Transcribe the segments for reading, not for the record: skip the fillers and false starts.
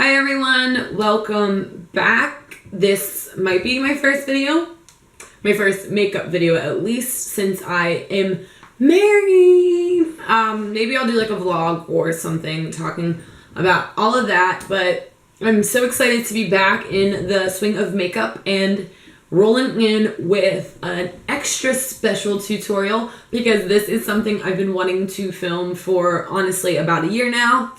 Hi everyone, welcome back. This might be my first makeup video at least since I am married. Maybe I'll do like a vlog or something talking about all of that, but I'm so excited to be back in the swing of makeup and rolling in with an extra special tutorial because this is something I've been wanting to film for honestly about a year now.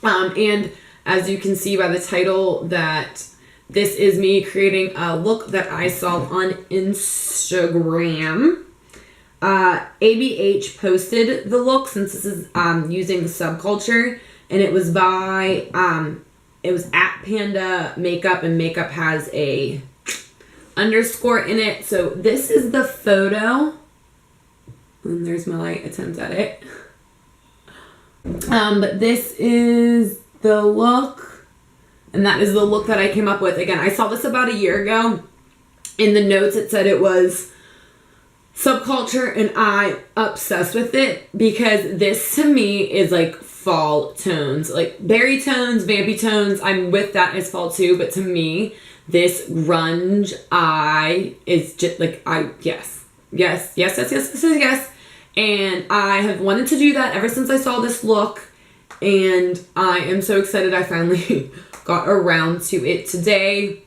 And as you can see by the title, that this is me creating a look that I saw on Instagram. ABH posted the look since this is using SUBCULTURE, and it was by it was at Panda Makeup, and makeup has a underscore in it. So this is the photo, and there's my attempt at it. But this is the look, and that is the look that I came up with. Again, I saw this about a year ago. In the notes it said it was SUBCULTURE, and I'm obsessed with it because this to me is like fall tones, like berry tones, vampy tones. I'm with that as fall too, but to me this grunge eye is just like, yes. And I have wanted to do that ever since I saw this look, and I am so excited I finally got around to it today.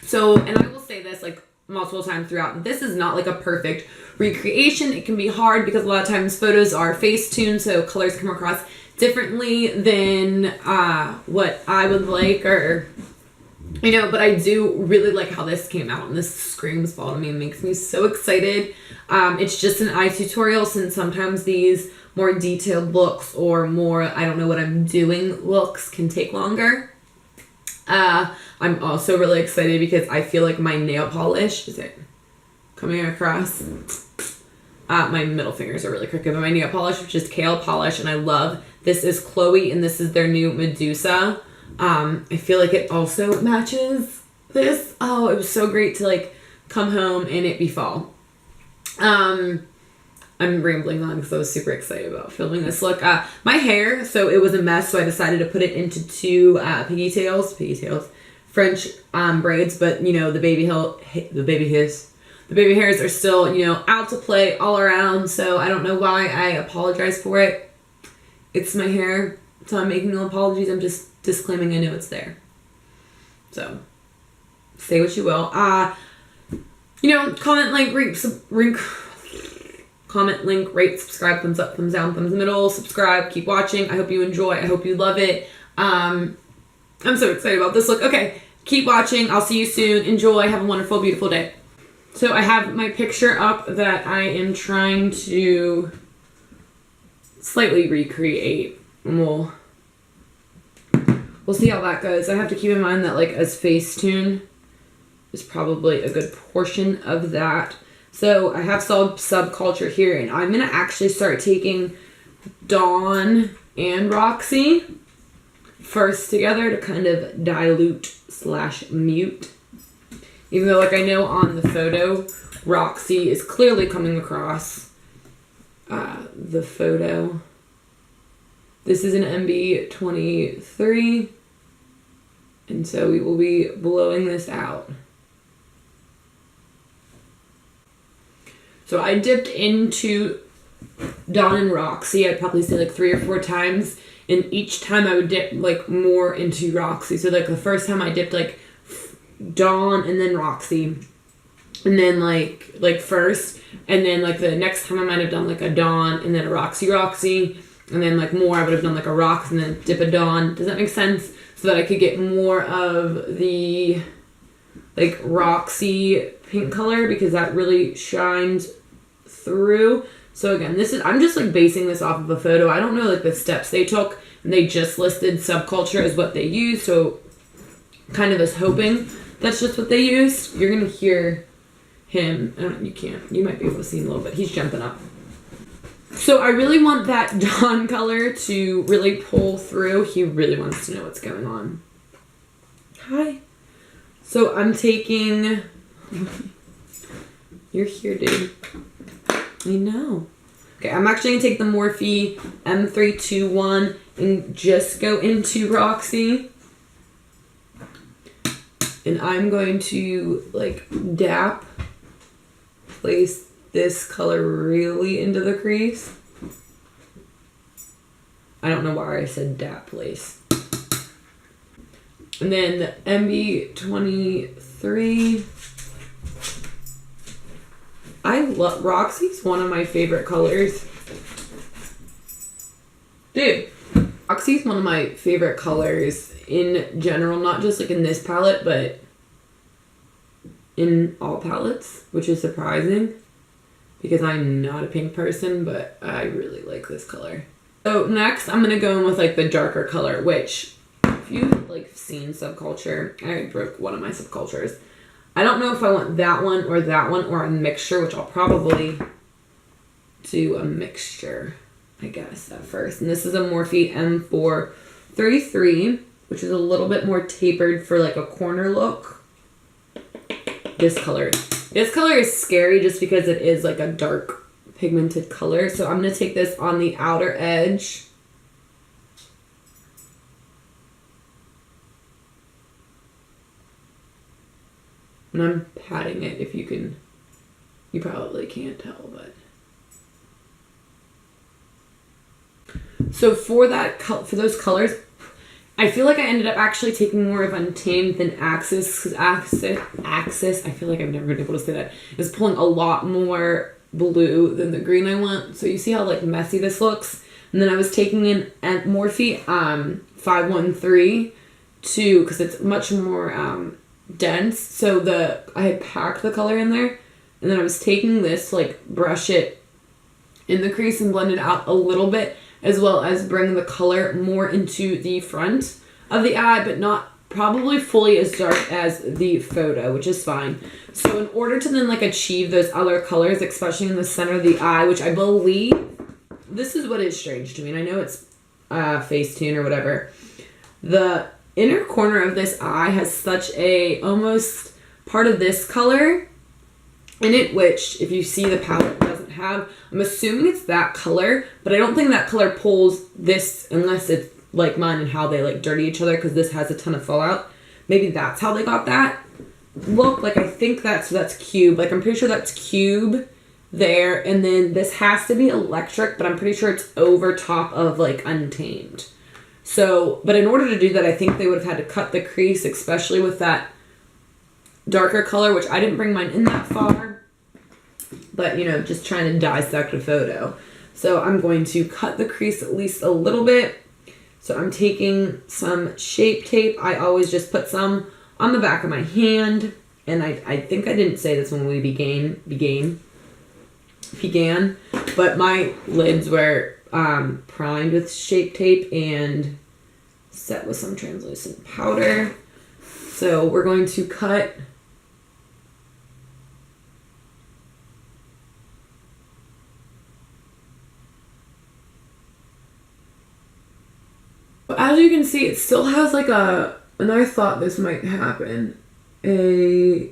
So, and I will say this like multiple times throughout, this is not like a perfect recreation. It can be hard because a lot of times photos are face-tuned, so colors come across differently than what I would like, or you know, but I do really like how this came out, and this screams fall to me and makes me so excited. It's just an eye tutorial since sometimes these more detailed looks or more I don't know what I'm doing looks can take longer. I'm also really excited because I feel like my nail polish, is it coming across? My middle fingers are really crooked, but my nail polish, which is Kale Polish, and I love, this is Chloe, and this is their new Medusa. I feel like it also matches this. Oh, it was so great to like come home and it be fall. I'm rambling on because I was super excited about filming this look. My hair, so it was a mess, so I decided to put it into two pigtails, French braids, but you know, the baby hairs are still, you know, out to play all around, so I don't know why I apologize for it. It's my hair, so I'm making no apologies. I'm just disclaiming I know it's there. So, say what you will. You know, comment, like, rate, subscribe, thumbs up, thumbs down, thumbs middle, subscribe, keep watching. I hope you enjoy. I hope you love it. I'm so excited about this look. Okay, keep watching. I'll see you soon. Enjoy. Have a wonderful, beautiful day. So I have my picture up that I am trying to slightly recreate. We'll see how that goes. I have to keep in mind that like as Facetune is probably a good portion of that. So I have SUBCULTURE here, and I'm going to actually start taking Dawn and Roxy first together to kind of dilute / mute. Even though like I know on the photo, Roxy is clearly coming across the photo. This is an MB23, and so we will be blowing this out. So I dipped into Dawn and Roxy, I'd probably say like 3 or 4 times, and each time I would dip like more into Roxy. So like the first time I dipped like Dawn and then Roxy, and then like first, and then like the next time I might have done like a Dawn and then a Roxy, and then like more I would have done like a Rox and then dip a Dawn. Does that make sense? So that I could get more of the like Roxy pink color because that really shines through. So again, this is, I'm just like basing this off of a photo. I don't know like the steps they took, and they just listed SUBCULTURE as what they used, so kind of as hoping that's just what they used. You're gonna hear him, you might be able to see him a little bit, he's jumping up. So I really want that Dawn color to really pull through. He really wants to know what's going on. Hi. So I'm taking, you're here, dude. I know. Okay, I'm actually going to take the Morphe M321 and just go into Roxy. And I'm going to like dap place this color really into the crease. I don't know why I said dap place. And then the MB23. I love Roxy's one of my favorite colors. Dude, Roxy's one of my favorite colors in general, not just like in this palette, but in all palettes, which is surprising because I'm not a pink person, but I really like this color. So next I'm gonna go in with like the darker color, which if you've like seen Subculture, I broke one of my subcultures. I don't know if I want that one or a mixture, which I'll probably do a mixture, I guess, at first. And this is a Morphe M433, which is a little bit more tapered for like a corner look. This color is scary just because it is like a dark pigmented color. So I'm going to take this on the outer edge. And I'm patting it if you can, you probably can't tell, but. So for those colors, I feel like I ended up actually taking more of Untamed than Axis, because Axis, I feel like I've never been able to say that, is pulling a lot more blue than the green I want. So you see how like messy this looks? And then I was taking in at Morphe 513 too, because it's much more dense. So I had packed the color in there, and then I was taking this, like brush it in the crease and blend it out a little bit, as well as bring the color more into the front of the eye, but not probably fully as dark as the photo, which is fine. So in order to then like achieve those other colors, especially in the center of the eye, which I believe, this is what is strange to me, and I know it's Facetune or whatever, the inner corner of this eye has such a almost part of this color in it, which if you see the palette doesn't have. I'm assuming it's that color, but I don't think that color pulls this unless it's like mine and how they like dirty each other, because this has a ton of fallout. Maybe that's how they got that look. Like I think that's cube. Like I'm pretty sure that's cube there, and then this has to be electric, but I'm pretty sure it's over top of like Untamed. So, but in order to do that, I think they would have had to cut the crease, especially with that darker color, which I didn't bring mine in that far, but you know, just trying to dissect a photo. So I'm going to cut the crease at least a little bit. So I'm taking some Shape Tape. I always just put some on the back of my hand, and I think I didn't say this when we began, but my lids were primed with Shape Tape and set with some translucent powder. So we're going to cut as you can see, it still has like and I thought this might happen, a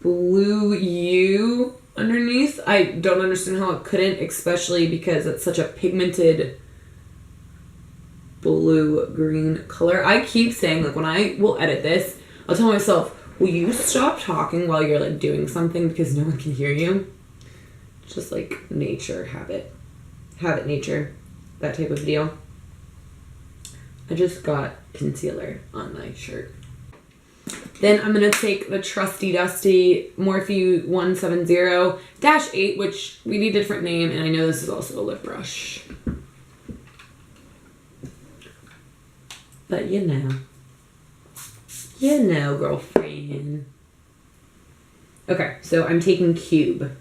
blue U underneath. I don't understand how it couldn't, especially because it's such a pigmented blue-green color. I keep saying, like, when I will edit this, I'll tell myself, will you stop talking while you're like doing something because no one can hear you? It's just like nature, habit nature, that type of deal. I just got concealer on my shirt. Then I'm going to take the trusty dusty Morphe 170-8, which we need a different name, and I know this is also a lip brush. But you know, girlfriend. Okay, so I'm taking Cube.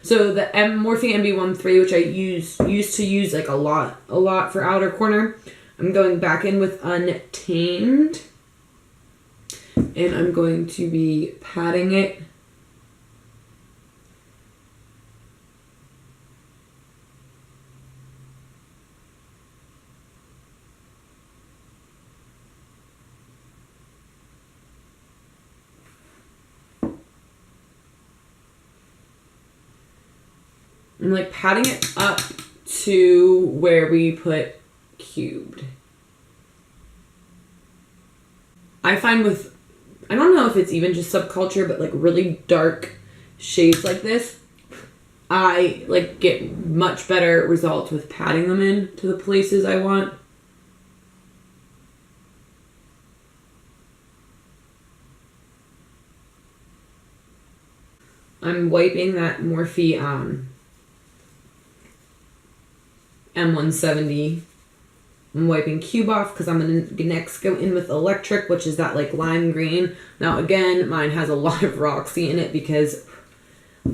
So the Morphe MB13, which I used to use like a lot for outer corner, I'm going back in with Untamed, and I'm going to be patting it. I'm like patting it up to where we put cubed. I find with, I don't know if it's even just subculture, but like really dark shades like this, I like get much better results with patting them in to the places I want. I'm wiping that Morphe M170. I'm wiping cube off because I'm going to next go in with electric, which is that like lime green. Now again, mine has a lot of Roxy in it because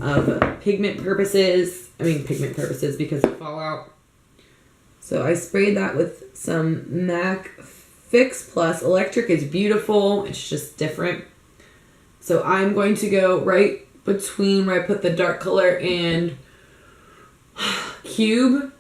of pigment purposes. Because of fallout. So I sprayed that with some MAC Fix Plus. Electric is beautiful. It's just different. So I'm going to go right between where I put the dark color and cube.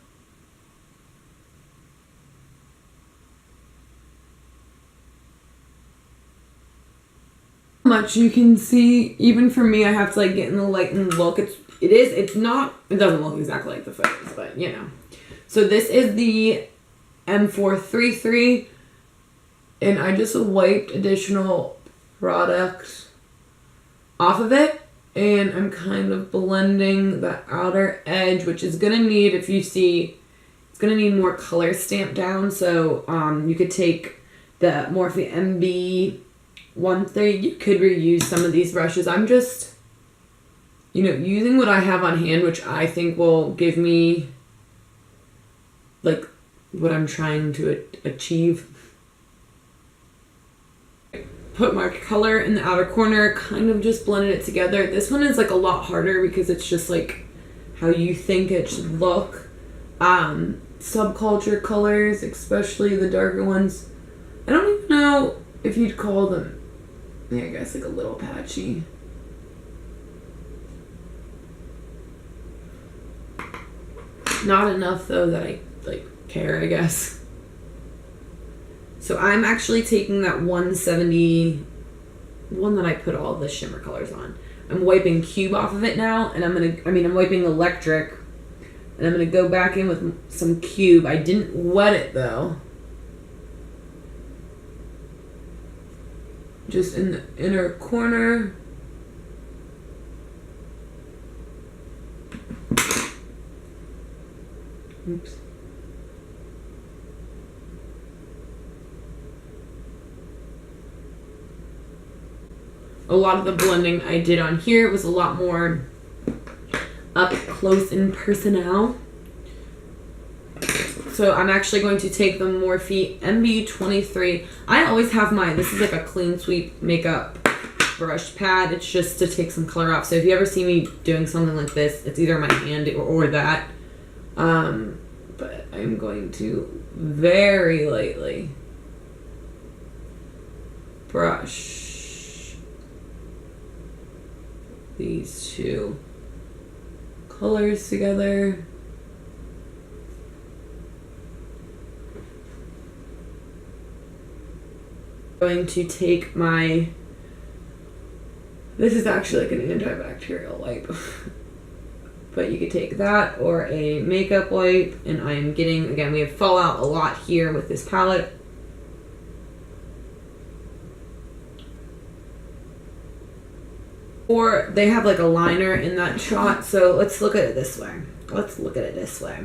Much you can see, even for me, I have to like get in the light and look. It doesn't look exactly like the photos, but you know. So this is the M433, and I just wiped additional product off of it, and I'm kind of blending the outer edge, which is gonna need, if you see, it's gonna need more color stamped down. So you could take the Morphe MB 130, you could reuse some of these brushes. I'm just, using what I have on hand, which I think will give me like what I'm trying to achieve. Put my color in the outer corner, kind of just blended it together. This one is like a lot harder because it's just like how you think it should look. Subculture colors, especially the darker ones, I don't even know if you'd call them, I guess like a little patchy. Not enough though that I like care, I guess. So I'm actually taking that 170 one that I put all the shimmer colors on. I'm wiping cube off of it now, and I'm wiping electric, and I'm gonna go back in with some cube. I didn't wet it though. Just in the inner corner. Oops. A lot of the blending I did on here was a lot more up close and personal. So I'm actually going to take the Morphe MB23. I always have this is like a clean sweep makeup brush pad. It's just to take some color off. So if you ever see me doing something like this, it's either my hand or that. But I'm going to very lightly brush these two colors together. Going to take this is actually like an antibacterial wipe, but you could take that or a makeup wipe, and I am getting, again, we have fallout a lot here with this palette. Or they have like a liner in that shot, so let's look at it this way.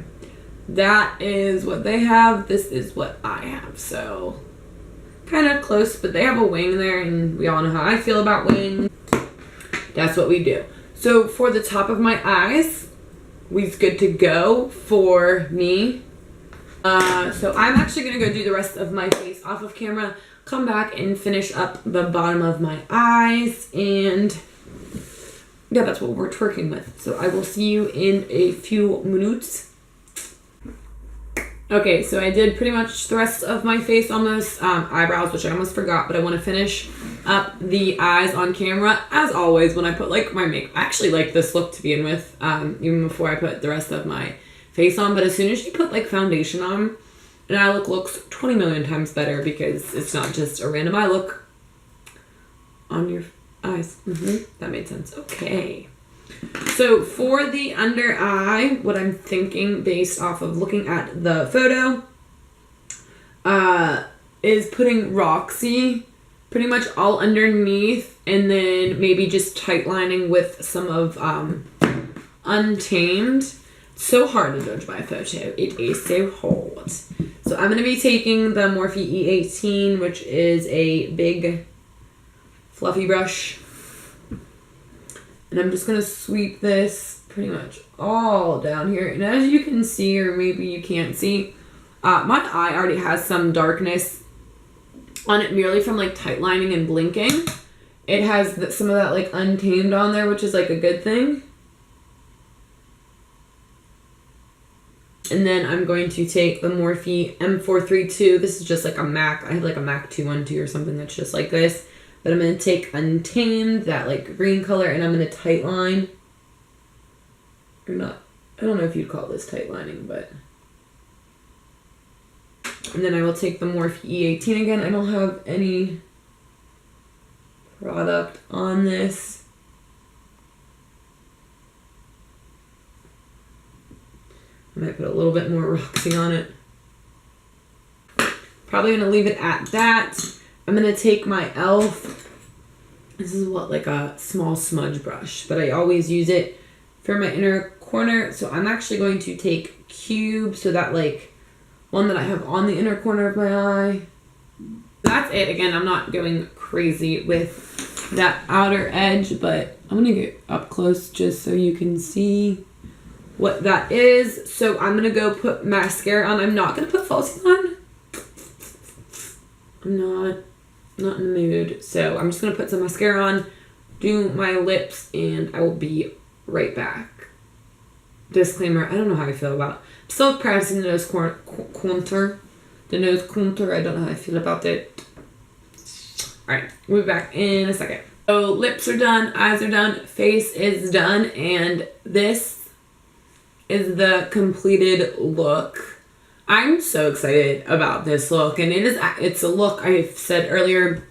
That is what they have, this is what I have, so kind of close, but they have a wing there, and we all know how I feel about wings. That's what we do. So for the top of my eyes, we's good to go for me. So I'm actually gonna go do the rest of my face off of camera, come back and finish up the bottom of my eyes, and yeah, that's what we're twerking with. So I will see you in a few minutes. Okay, so I did pretty much the rest of my face, almost eyebrows, which I almost forgot, but I want to finish up the eyes on camera. As always, when I put like my makeup, I actually like this look to begin with, even before I put the rest of my face on, but as soon as you put like foundation on, an eye look looks 20 million times better because it's not just a random eye look on your eyes. That made sense. Okay. So for the under eye, what I'm thinking based off of looking at the photo is putting Roxy pretty much all underneath, and then maybe just tight lining with some of Untamed. It's so hard to judge by a photo. It is so hard. So I'm going to be taking the Morphe E18, which is a big fluffy brush. And I'm just going to sweep this pretty much all down here. And as you can see, or maybe you can't see, my eye already has some darkness on it merely from like tight lining and blinking. It has some of that like Untamed on there, which is like a good thing. And then I'm going to take the Morphe M432. This is just like a MAC. I have like a MAC 212 or something that's just like this. But I'm going to take Untamed, that like green color, and I'm going to tight line. Or not. I don't know if you'd call this tight lining, but. And then I will take the Morphe E18 again. I don't have any product on this. I might put a little bit more Roxy on it. Probably going to leave it at that. I'm going to take my e.l.f. This is what, like a small smudge brush, but I always use it for my inner corner. So I'm actually going to take Cube, so that like one that I have on the inner corner of my eye. That's it. Again, I'm not going crazy with that outer edge, but I'm going to get up close just so you can see what that is. So I'm going to go put mascara on. I'm not going to put falsies on. I'm not in the mood. So I'm just going to put some mascara on, do my lips, and I will be right back. Disclaimer, I don't know how I feel about. I'm still practicing the nose contour. The nose contour, I don't know how I feel about it. Alright, we'll be back in a second. So lips are done, eyes are done, face is done, and this is the completed look. I'm so excited about this look, and it's a look I've said earlier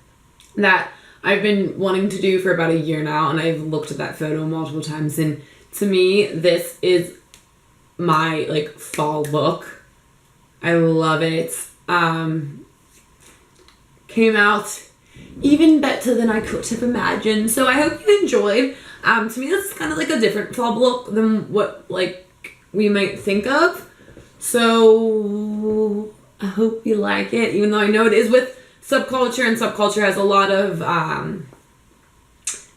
that I've been wanting to do for about a year now, and I've looked at that photo multiple times, and to me this is my like fall look. I love it. Came out even better than I could have imagined, so I hope you enjoyed. To me this is kind of like a different fall look than what like we might think of. So I hope you like it, even though I know it is with Subculture, and Subculture has a lot of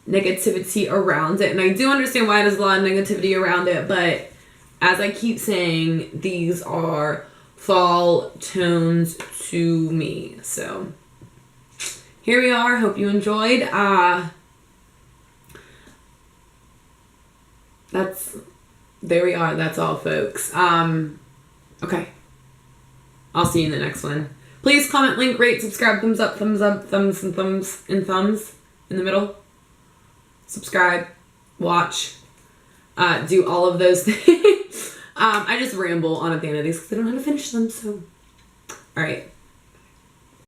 negativity around it, and I do understand why there's a lot of negativity around it, but as I keep saying, these are fall tones to me. So here we are. Hope you enjoyed. There we are. That's all, folks. Okay. I'll see you in the next one. Please comment, link, rate, subscribe, thumbs up, thumbs and thumbs in the middle. Subscribe, watch, do all of those things. I just ramble on at the end of these because I don't know how to finish them, so. Alright.